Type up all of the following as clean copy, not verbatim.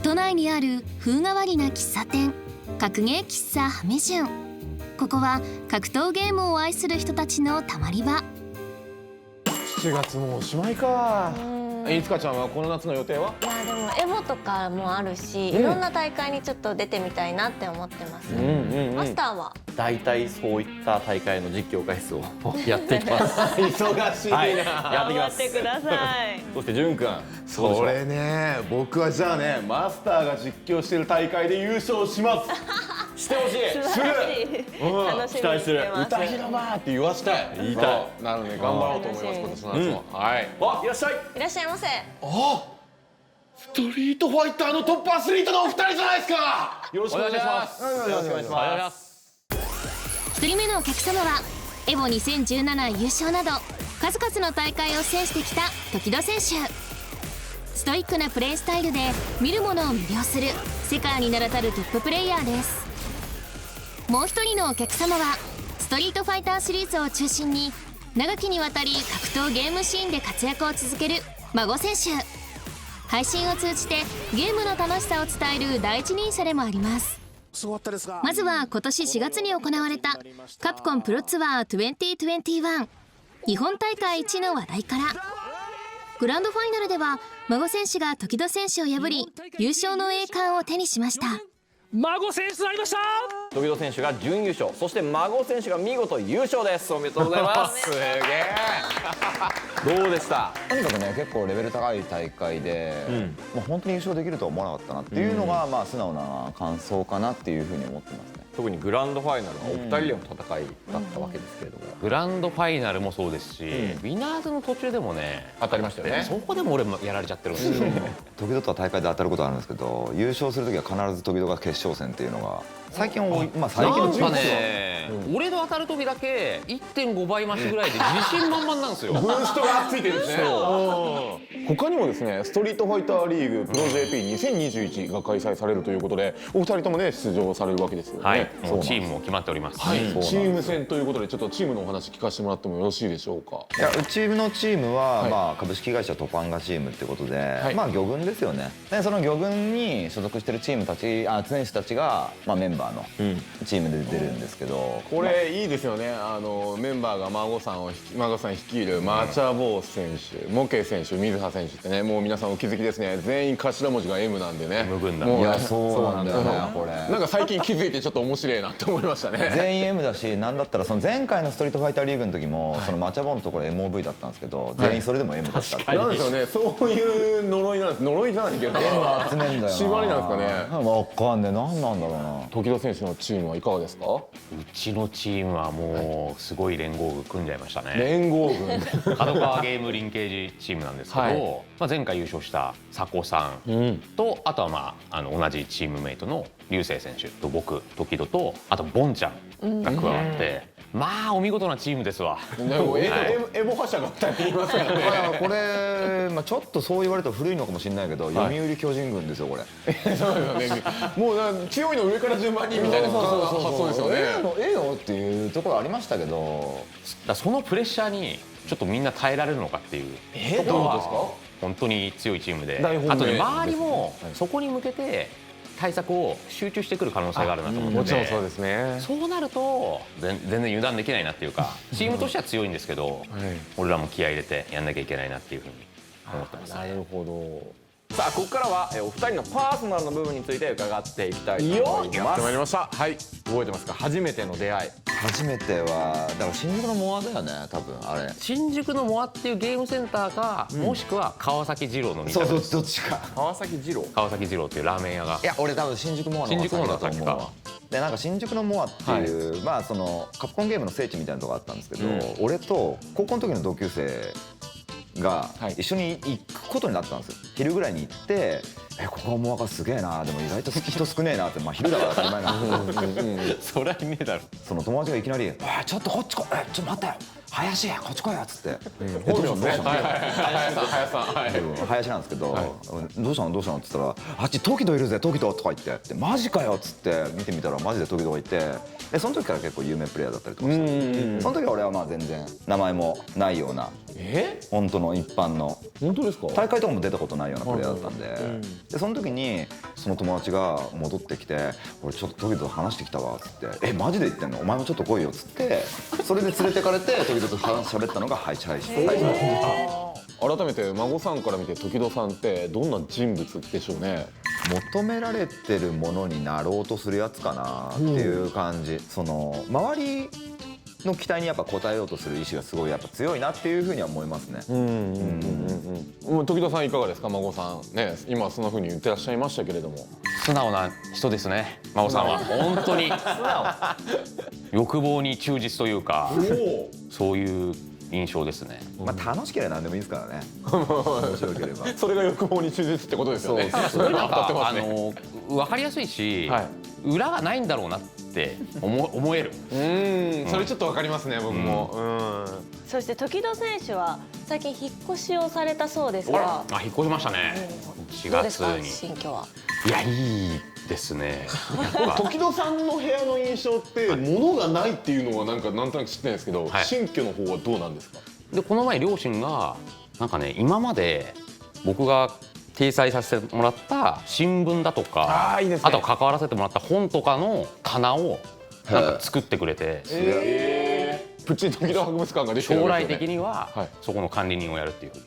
都内にある風変わりな喫茶店、格ゲー喫茶ハメジュン。ここは格闘ゲームを愛する人たちのたまり場。7月もおしまいか。いつかちゃんはこの夏の予定は？いやでもエボとかもあるし、いろんな大会にちょっと出てみたいなって思ってます。マスターは？大体そういった大会の実況解説をやっていきます。忙しいな、はい、やっていきます。頑張ってください。そして潤くん、それね、僕はじゃあね、マスターが実況してる大会で優勝します。してほしい。素晴らしい。楽しみにしてます。歌広場って言わしたい。言いたい。なので頑張ろうと思います。今年の夏も。はい。わ、いらっしゃい。いらっしゃいませ。ストリートファイターのトップアスリートのお二人じゃないですか。よろしくお願いします。よろしくお願いします。1人目のお客様はエボ2017優勝など数々の大会を制してきた時戸選手。ストイックなプレースタイルで見る者を魅了する世界に名だたるトッププレイヤーです。もう一人のお客様はストリートファイターシリーズを中心に長きにわたり格闘ゲームシーンで活躍を続ける孫選手。配信を通じてゲームの楽しさを伝える第一人者でもあります。まずは今年4月に行われたカプコンプロツアー2021日本大会一の話題から。グランドファイナルでは孫選手が時戸選手を破り優勝の栄冠を手にしました。孫選手となりました。時戸選手が準優勝、そして孫選手が見事優勝です。おめでとうございます。すげえ。どうでした？とにかくね、結構レベル高い大会で、まあ本当に優勝できるとは思わなかったなっていうのが、まあ素直な感想かなっていうふうに思ってますね。特にグランドファイナルはお二人での戦いだったわけですけれども、グランドファイナルもそうですし、ウィナーズの途中でもね当たりましたよね。そこでも俺もやられちゃってるんですよ。時々とは大会で当たることあるんですけど、優勝する時は必ず時々が決勝戦っていうのが最近多い。まあ最近なんかね、俺の当たる時だけ 1.5 倍増しぐらいで自信満々なんですよ。ブーストがついてるんですね。他にもですね、ストリートファイターリーグプロ JP2021 が開催されるということで、お二人ともね出場されるわけですよね。はい、もうチームも決まっております。はい、チーム戦ということで、ちょっとチームのお話聞かせてもらってもよろしいでしょうか。いや、うちのチームは、まあ株式会社トパンガチームってことで、まあ魚群ですよね。でその魚群に所属してるチームたち、選手たちが、まあ、メンバーのチームで出るんですけど、これいいですよね。メンバーが孫さん率いるマーチャーボー選手、モケ選手、水葉選手ってね、もう皆さんお気づきですね。全員頭文字が M なんでね。M軍団。いやそうなんだよね、これ。なんか最近気づいてちょっと面白いなって思いましたね。全員 M だし、なんだったらその前回のストリートファイターリーグの時も、そのマチャボンのところ MOV だったんですけど、全員それでも M だったっていう。なんでしょうね。そういう呪いなんです。呪いじゃないけど。M 集めんだよな。縛りなんですかね。わかんねえ、なんなんだろうな。時戸選手のチームはいかがですか？うちのチームはもうすごい連合軍組んじゃいましたね。連合軍。角川ゲームリンケージチームなんですけど、まあ前回優勝した佐古さんと、あとはまあ同じチームメイトの流星選手と僕、時戸と、あとボンちゃんが加わって。まあお見事なチームですわ。エボ覇者が2人いますからね。これ、まあちょっとそう言われると古いのかもしれないけど、読売巨人軍ですよこれ。そうですよね。もう強いの上から順番にみたいな発想ですよね。ええのっていうところありましたけど、そのプレッシャーにちょっとみんな耐えられるのかっていうところは本当に強いチームで、あとね周りもそこに向けて対策を集中してくる可能性があるなと思って、もちろんそうですね。そうなると全然油断できないなっていうか、チームとしては強いんですけど、俺らも気合い入れてやんなきゃいけないなっていうふうに思ってます。なるほど。さあここからはお二人のパーソナルの部分について伺っていきたいと思いやってまいりました。はい。覚えてますか？初めての出会い。初めてはだから新宿のモアだよね、多分あれ。新宿のモアっていうゲームセンターか、もしくは川崎二郎の店。そうどっちか。川崎二郎っていうラーメン屋が。いや俺多分新宿モアの方が先だと思うわ。でなんか新宿のモアっていう、まあそのカプコンゲームの聖地みたいなとこあったんですけど、俺と高校の時の同級生が一緒に行くことになったんですよ。昼ぐらいに行って、ここはモアがすげえな、でも意外と人少ねえなって、まあ昼だから当たり前なんですけど、そりゃいねえだろ。その友達がいきなり「ちょっとこっち来い、ちょっと待ってよ、林こっち来いよ」っつって「どうしたのどうしたの?」林なんですけど「どうしたのどうしたの?」っつったら「あっち時戸いるぜ時戸」とか言って「マジかよ」っつって見てみたらマジで時戸がいて、でその時から結構有名プレイヤーだったりとかして、その時は俺はまあ全然名前もないような本当の一般の本当ですか？大会とかも出たことないようなプレイヤーだったんで、でその時にその友達が戻ってきて「俺ちょっとトキと話してきたわ」っつって「えマジで言ってんの？お前もちょっと来いよ」っつってそれで連れてかれてトキと喋ったのが最初です。改めて孫さんから見て時戸さんってどんな人物でしょうね。求められてるものになろうとするやつかなっていう感じ、その周りの期待にやっぱ応えようとする意志がすごいやっぱ強いなっていうふうには思いますね。時戸さんいかがですか。孫さんね、今そんな風に言ってらっしゃいましたけれども。素直な人ですね、孫さんは。本当に欲望に忠実というか、そういう印象ですね。まあ楽しければ何でもいいですからね。面白ければ。それが欲望に忠実ってことですよね。なんか分かりやすいし、裏がないんだろうなって思える。それちょっと分かりますね、僕も。そして時戸選手は最近引っ越しをされたそうですが、引っ越しましたね。4どうですか月に。心境は。いや、いいですね。時戸さんの部屋の印象って物がないっていうのはなんとなく知ってるんですけど、新居の方はどうなんですか。でこの前両親がなんかね、今まで僕が掲載させてもらった新聞だとか、あと関わらせてもらった本とかの棚をなんか作ってくれて、プチ時戸博物館ができてる将来わけですよね。的にはそこの管理人をやるっていうふう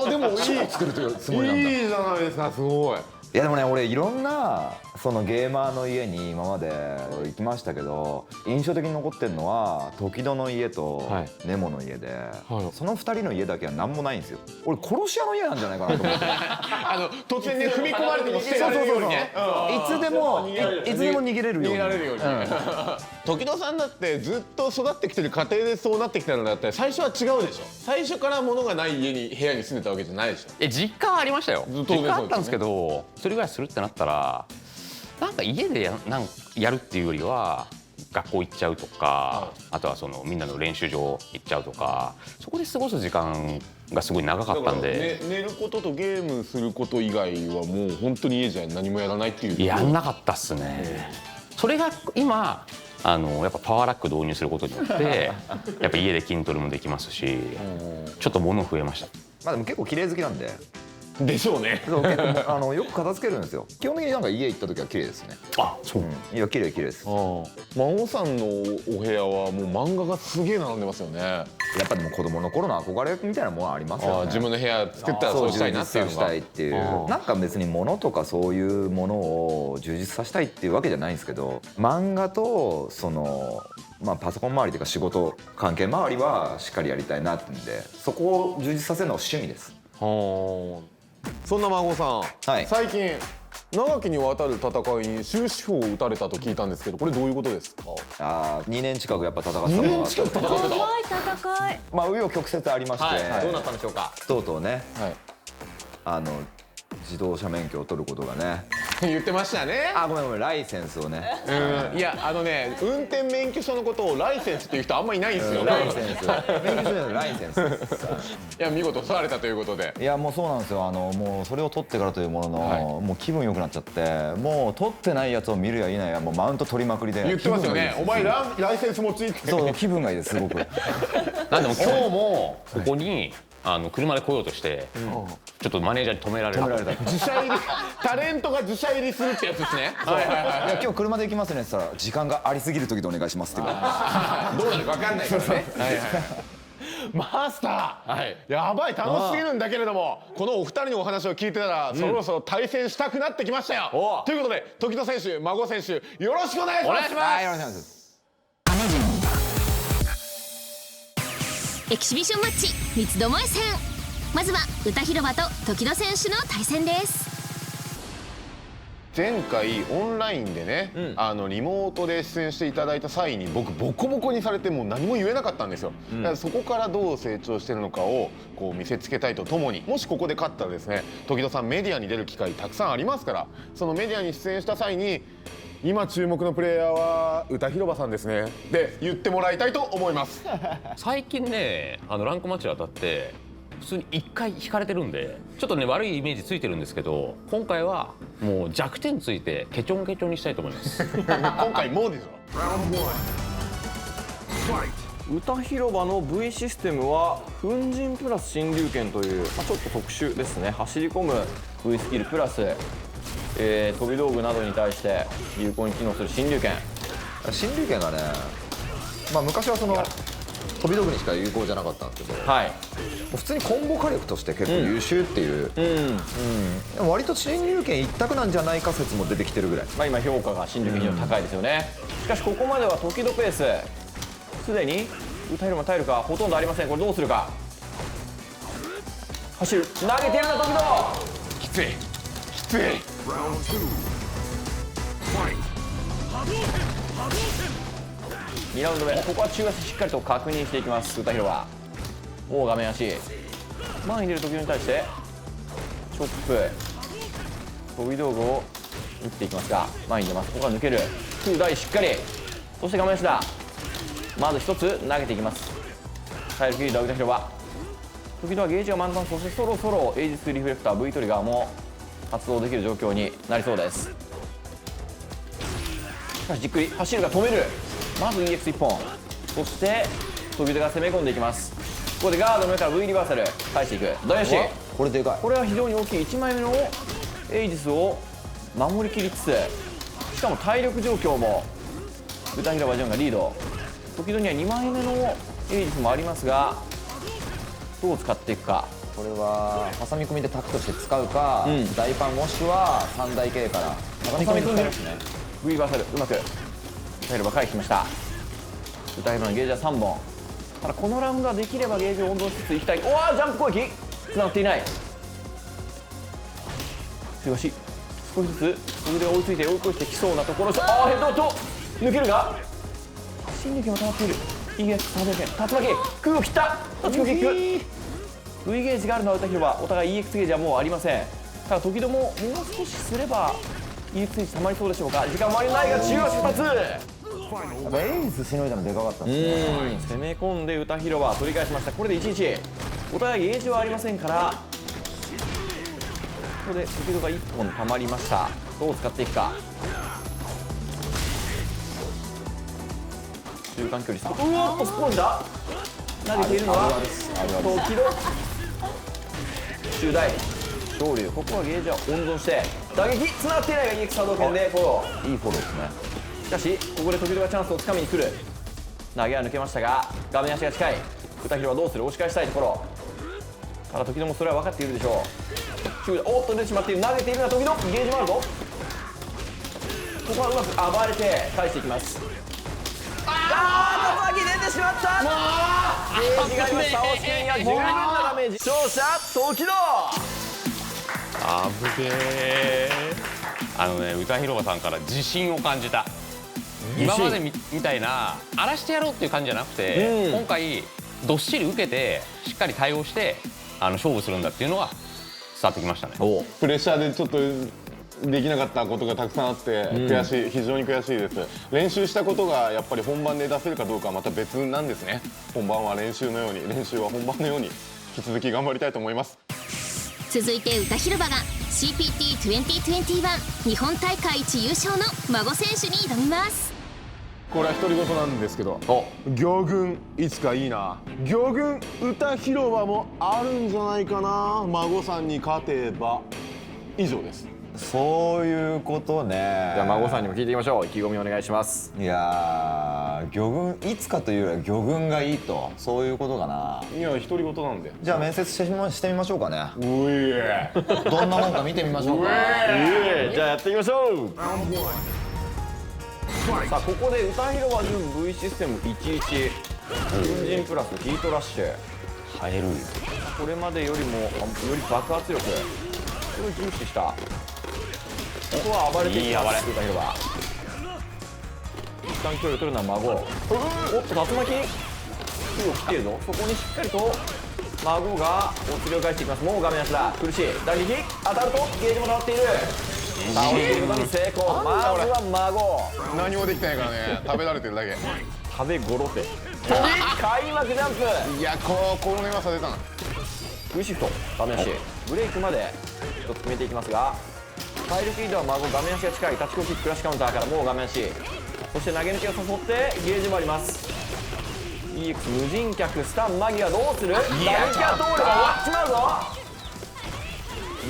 に。でもいい作るというつもりなんだ。いいじゃないですか、すごい。いやでもね、俺いろんなそのゲーマーの家に今まで行きましたけど、印象的に残ってるのは時戸の家とネモの家で、その2人の家だけは何もないんですよ。俺殺し屋の家なんじゃないかなと思って。突然に踏み込まれても捨てられるようにね。いつでも逃げれるように。逃げられるように。時戸さんだってずっと育ってきてる家庭でそうなってきたのだったら最初は違うでしょ。最初から物がない部屋に住んでたわけじゃないでしょ。実家はありましたよ。当然そうですよね。実家あったんですけど、一人暮らしするってなったらなんか家でやるっていうよりは学校行っちゃうとか、あとはそのみんなの練習場行っちゃうとか、そこで過ごす時間がすごい長かったんで、寝ることとゲームすること以外はもう本当に家じゃ何もやらないっていう。やんなかったっすね。それが今やっぱパワーラック導入することによってやっぱ家で筋トレもできますし、ちょっと物増えました。まあでも結構綺麗好きなんで。でしょうね。よく片付けるんですよ。基本的になんか家行った時は綺麗ですね。あ、そう。いや綺麗です。孫さんのお部屋はもう漫画がすげえ並んでますよね。やっぱでも子供の頃の憧れみたいなものはありますよね。自分の部屋作ったらそうしたいなっていうのが。したいっていう。なんか別に物とかそういうものを充実させたいっていうわけじゃないんですけど、漫画とそのパソコン周りというか仕事関係周りはしっかりやりたいなってんで、そこを充実させるのが趣味です。そんな孫さん、最近長きにわたる戦いに終止符を打たれたと聞いたんですけど、これどういうことですか。2年近くやっぱ戦ってたものがあって、長い戦い。紆余曲折ありまして、どうなったんでしょうか。とうとうね、自動車免許を取ることがね。言ってましたね。ごめんライセンスをね。いや運転免許証のことをライセンスっていう人あんまいないんですよ。ライセンス免許証じゃないライセンス。いや見事取られたということで。いやもうそうなんですよ。もうそれを取ってからというものの、もう気分良くなっちゃって、もう取ってないやつを見るやいないやもうマウント取りまくりで。言ってますよね。お前ライセンス持ちって。そう気分がいいですすごく。なんでも今日もここに車で来ようとしてちょっとマネージャーに止められた。自社入りタレントが自社入りするってやつですね。いや今日車で行きますねって言ったら時間がありすぎる時でお願いしますって言われて。どうなるか分かんないからね。マスター、やばい楽しすぎるんだけれども、このお二人のお話を聞いてたらそろそろ対戦したくなってきましたよ。ということで時戸選手孫選手よろしくお願いします。お願いします。エキシビションマッチ三つどもえ戦。まずは歌広場と時戸選手の対戦です。前回オンラインでね、リモートで出演していただいた際に僕ボコボコにされてもう何も言えなかったんですよ。だからそこからどう成長してるのかをこう見せつけたいとともに、もしここで勝ったらですね、時戸さんメディアに出る機会たくさんありますから、そのメディアに出演した際に今注目のプレイヤーは歌広場さんですねで言ってもらいたいと思います。最近ねランクマッチで当たって普通に1回引かれてるんで、ちょっとね悪いイメージついてるんですけど、今回はもう弱点ついてケチョンケチョンにしたいと思います。今回もうですよ。歌広場の V システムは粉塵プラス新龍拳という、ちょっと特殊ですね。走り込む V スキルプラス飛び道具などに対して有効に機能する新龍拳。新龍拳がね、まあ昔はその飛び道具にしか有効じゃなかったんですけど、はい、普通にコンボ火力として結構優秀っていう、でも割と新龍拳一択なんじゃないか説も出てきてるぐらい。まあ今評価が新龍拳非常に高いですよね。しかしここまでは時々ペース、すでに歌えるも耐えるかほとんどありません。これどうするか。走る、投げてるな時々。きついきつい。 2ラウンド目、ここは中足しっかりと確認していきます歌広は。もう画面足前に出る時に対してチョップ飛び道具を打っていきますが前に出ます。ここは抜ける空台しっかり、そして画面足だ。まず1つ投げていきます。耐えるフィールドは歌広は。時々はゲージが満タン、そしてそろそろエイジスリフレクター V トリガーも発動できる状況になりそうです。しかしじっくり走るが止める。まず EX1 本、そして飛び出が攻め込んでいきます。ここでガードの上から V リバーサル返していく大吉。これでかい。これは非常に大きい。1枚目のエイジスを守りきりつつ、しかも体力状況も歌広バジョンがリード。時々には2枚目のエイジスもありますがどう使っていくか。これは挟み込みでタクとして使うか、大パンもしくは3大系から挟み込みで使いますね。 V リバーサルうまく歌広バ回避しました。歌広のゲージは3本。ただこのラウンドはできればゲージを温存しつついきたい。おわジャンプ攻撃つながっていない。強し少しずつ腕が追いついて追い越してきそうなところです。ああヘッドと抜けるが新力も溜まっている。いいゲージ300円竜巻空を切った立ちこキック。 V ゲージがあるのは歌広はお互い EX ゲージはもうありません。ただ時々もう少しすれば EX ゲージ溜まりそうでしょうか。時間もありないが中足2つ。エイズしのいだのでかかったんですね。攻め込んで歌広は取り返しました。これで1-1。お互いゲージはありませんからここで時々が1本溜まりました。どう使っていくか。中間距離うおっとスポンジだ。投げているのは時々中大昇龍。ここはゲージは温存して打撃つながっていないが EX 波動拳でフォロー。いいフォローですね。しかしここで時々がチャンスをつかみに来る。投げは抜けましたが画面足が近い。歌広はどうする。押し返したいところ。ただ時々もそれは分かっているでしょう。中大おっと出てしまっている。投げているのは時々ゲージもあるぞ。ここはうまく暴れて返していきます。あー竜巻出てしまった。ゲージがありました。青木健が十分なダメージ。勝者時々。あぶねえ。歌広場さんから自信を感じた。今までみたいな荒らしてやろうっていう感じじゃなくて、今回どっしり受けてしっかり対応して勝負するんだっていうのが伝わってきましたね。プレッシャーでちょっとできなかったことがたくさんあって悔しい、非常に悔しいです。練習したことがやっぱり本番で出せるかどうかはまた別なんですね。本番は練習のように、練習は本番のように引き続き頑張りたいと思います。続いて歌広場が CPT2021 日本大会一優勝の孫選手に挑みます。これは独り言なんですけど、魚群いつかいいな。魚群歌広場もあるんじゃないかな。孫さんに勝てば。以上です。そういうことね。じゃあ孫さんにも聞いていきましょう。意気込みお願いします。いやー、魚群いつかというよりは魚群がいいと、そういうことかな。いや独り言なんで。じゃあ面接してみましょうかね。うえどんなもんか見てみましょうか。じゃあやっていきましょう。さあここで歌広場順 V システム11粉塵プラスヒートラッシュ映える。これまでよりもより爆発力これを重視した。ここは暴れていきます。歌広場一旦距離を取るのは孫。おっと竜巻火を切っているぞ。そこにしっかりと孫がお釣りを返していきます。もう画面足だ。苦しい打撃当たるとゲージも変わっている。さあ落ちることに成功。まずは孫何もできてないからね。食べられてるだけ。食べごろて開幕ジャンプ。いやこのうまさ出たな。 V シフト画面足ブレイクまで一つ決めていきますが体力リードは孫画面足が近い。タッチコキッククラッシュカウンターからもう画面足そして投げ抜きを誘ってゲージもあります。 EX 無人客スタン間際どうする。打撃が通れば終わっちまうぞ。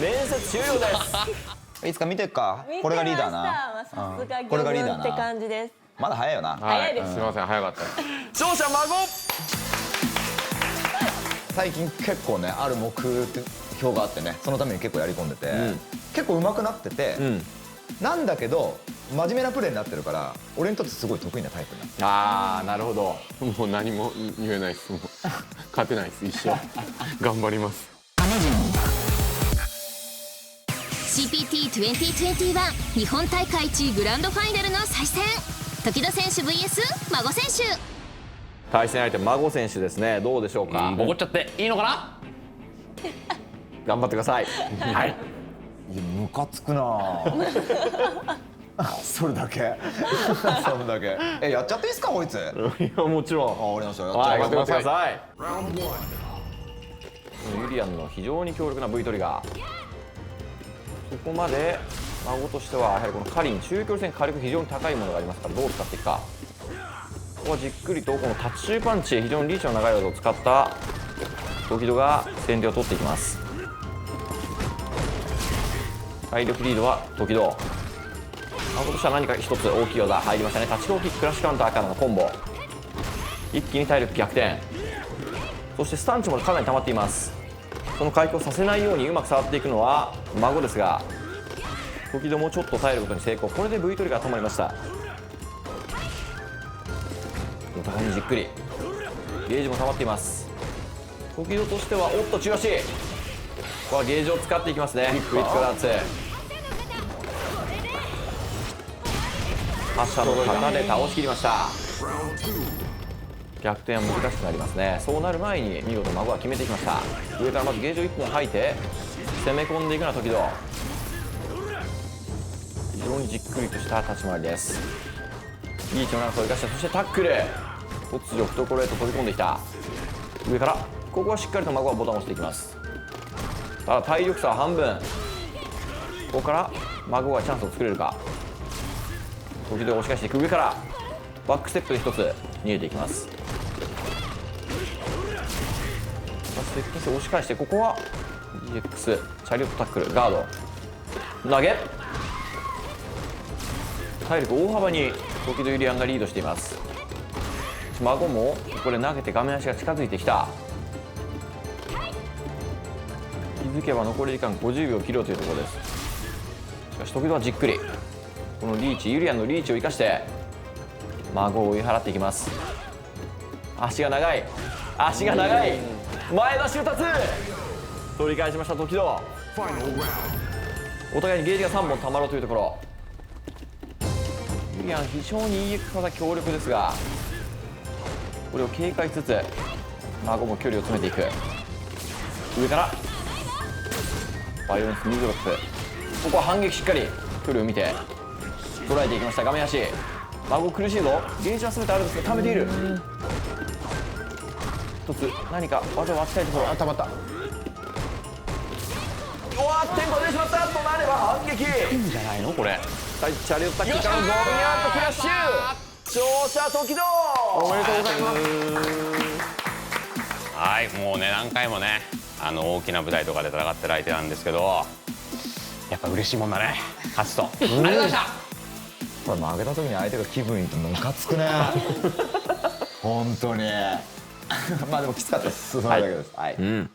面接終了です。いつか見てっか。これがリーダーな。さすがこれがリーダーなって感じです。まだ早いよな。早いです。すみません早かったです。勝者孫。最近結構ねある目標があってね、そのために結構やり込んでて、結構上手くなってて、なんだけど真面目なプレーになってるから俺にとってすごい得意なタイプになってる。ああなるほど。もう何も言えないです。もう勝てないです一生。頑張ります。CPT2021 日本大会1グランドファイナルの再戦、時戸選手 VS 孫選手。対戦相手孫選手ですね。どうでしょうか。ボコっちゃっていいのかな。頑張ってください。はい。いやムカつくなそれだけそれだけ。やっちゃっていいですかこいつ。いやもちろん。ありましたよ。はい、やっちゃってください。頑張ってください。ユリアンの非常に強力な V トリガー。そこまで孫としてはやはりこのカリン中距離戦火力非常に高いものがありますからどう使っていくか。ここはじっくりとこのタッチパンチ非常にリーチの長い技を使った時戸が先手を取っていきます。体力リードは時戸。孫としては何か一つ大きい技入りましたね。タッチローキッククラッシュカウンターからのコンボ、一気に体力逆転。そしてスタンチもかなり溜まっています。その回復をさせないようにうまく触っていくのは孫ですが、時戸もちょっと耐えることに成功。これで V トリガー止まりました。お互いにじっくりゲージも溜まっています。時戸としてはおっと中足、ここはゲージを使っていきますね。クイックダーツ覇者の型で倒しきりました。逆転は難しくなりますね。そうなる前に見事孫は決めていきました。上からまずゲージを1本吐いて攻め込んでいくのは時戸。非常にじっくりとした立ち回りです。リーチの長さを生かして、そしてタックル突如懐へと飛び込んできた。上からここはしっかりと孫はボタンを押していきます。ただ体力差は半分。ここから孫がチャンスを作れるか。時戸を押し返していく。上からバックステップで一つ逃げていきます。そして押し返して、ここは DX チャリオットタックルガード投げ。体力大幅に時戸ユリアンがリードしています。孫もこれ投げて画面足が近づいてきた。気づけば残り時間50秒切ろうというところです。しかし時戸はじっくりこのリーチ、ユリアンのリーチを生かして孫を追い払っていきます。足が長い、足が長い、前田修達取り返しました時戸。お互いにゲージが3本たまろうというところ。ユリアン非常に EX 技強力ですが、これを警戒しつつ孫も距離を詰めていく。上からバイオレンス2ドロップ。ここは反撃しっかり距離を見て捉えていきました。画面足孫苦しいぞ。ゲージは全てあるんですが溜めている。一つ何か技を当てたいところ。たまった。おわっテンポ出てしまったとなれば反撃いいんじゃないのこれ。チャリオットタックルからのゴールニャートクラッシュ。勝者時戸おめでとうございます。はい、もうね何回もね大きな舞台とかで戦ってる相手なんですけど、やっぱ嬉しいもんだね勝つと。ありがとうございました。これ負けた時に相手が気分いいとムカつくね本当にまあでもきつかったです。それだけです。はい、ユ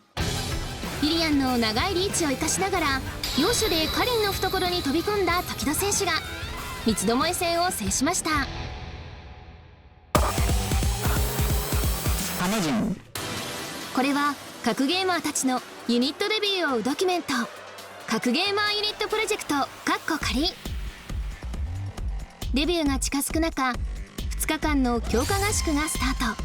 リアンの長いリーチを生かしながら要所でカリンの懐に飛び込んだ時戸選手が三つどもえ戦を制しました。これは格ゲーマーたちのユニットデビューを追うドキュメント、格ゲーマーユニットプロジェクト仮。デビューが近づく中、2日間の強化合宿がスタート。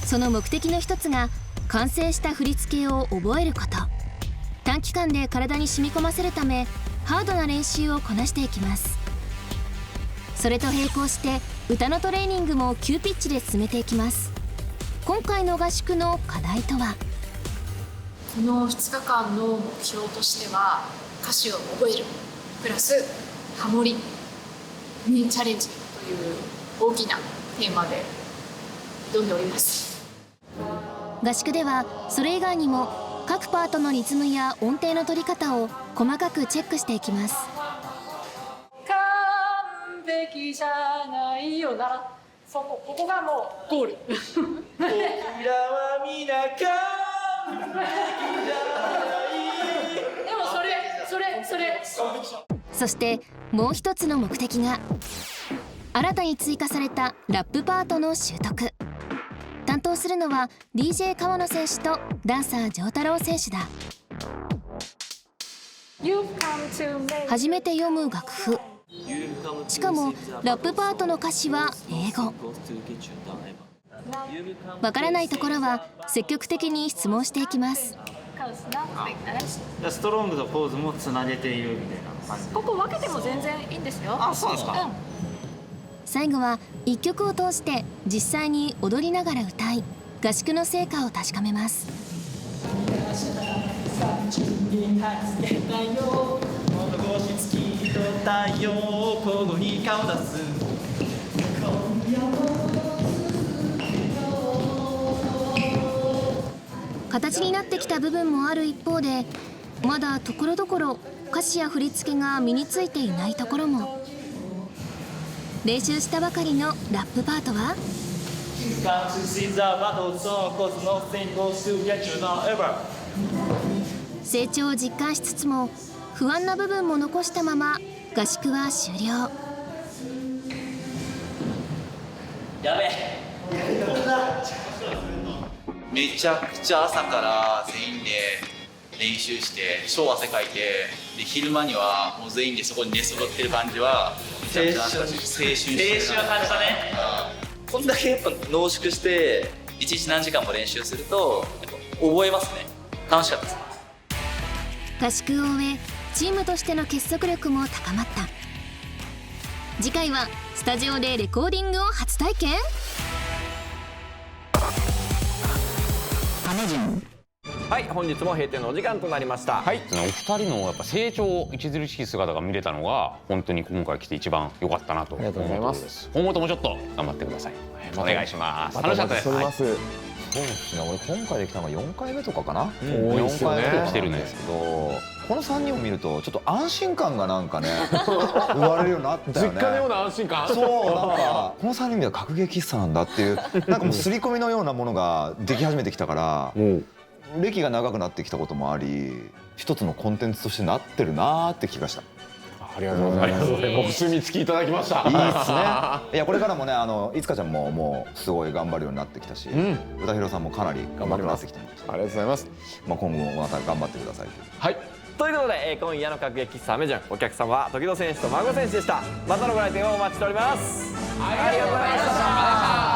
その目的の一つが完成した振り付けを覚えること。短期間で体に染み込ませるためハードな練習をこなしていきます。それと並行して歌のトレーニングも急ピッチで進めていきます。今回の合宿の課題とは。この2日間の目標としては歌詞を覚えるプラスハモリにチャレンジという大きなテーマで挑んでおります。合宿ではそれ以外にも各パートのリズムや音程の取り方を細かくチェックしていきます。完璧じゃないよな、ここがもうゴール僕らは皆完璧じゃないでもそれそしてもう一つの目的が新たに追加されたラップパートの習得。担当するのは DJ 川野選手とダンサー丈太郎選手だ。初めて読む楽譜、しかもラップパートの歌詞は英語。わからないところは積極的に質問していきます。ストロングとポーズもつなげているみたいな感じ。ここ分けても全然いいんですよ。あ、そうですか。最後は1曲を通して実際に踊りながら歌い、合宿の成果を確かめます。形になってきた部分もある一方で、まだところどころ歌詞や振り付けが身についていないところも。練習したばかりのラップパートは成長を実感しつつも不安な部分も残したまま合宿は終了。やべめちゃくちゃ朝から全員で練習して超汗かいて、で昼間にはもう全員でそこに寝そべってる感じは青春は感じたね。こんだけやっぱ濃縮して一日何時間も練習すると覚えますね。楽しかったです。合宿を終えチームとしての結束力も高まった。次回はスタジオでレコーディングを初体験。はい、本日も閉店のお時間となりました。はい、お二人のやっぱ成長著しい姿が見れたのが本当に今回来て一番良かったなと思うところです。今後ともちょっと頑張ってください。お願いします。楽しかったです。そうですね、俺今回できたのが4回目とかかな。多いですよね。来てるんですけど、この3人を見るとちょっと安心感がなんかね生まれるようになったよね。実家のような安心感。そう、なんかこの3人見ると格ゲー喫茶なんだっていうなんかもう刷り込みのようなものができ始めてきたから、歴が長くなってきたこともあり、一つのコンテンツとしてなってるなーって気がした。ありがとうございます。お墨付きいただきました。いいですね。いやこれからもね、いつかちゃんももうすごい頑張るようになってきたし、宇田弘さんもかなり頑張ります。ありがとうございます。まあ今後もまた頑張ってください。はい。ということで、今夜の格ゲー喫茶アメジャン、お客様は時戸選手と孫選手でした。またのご来店をお待ちしております。ありがとうございました。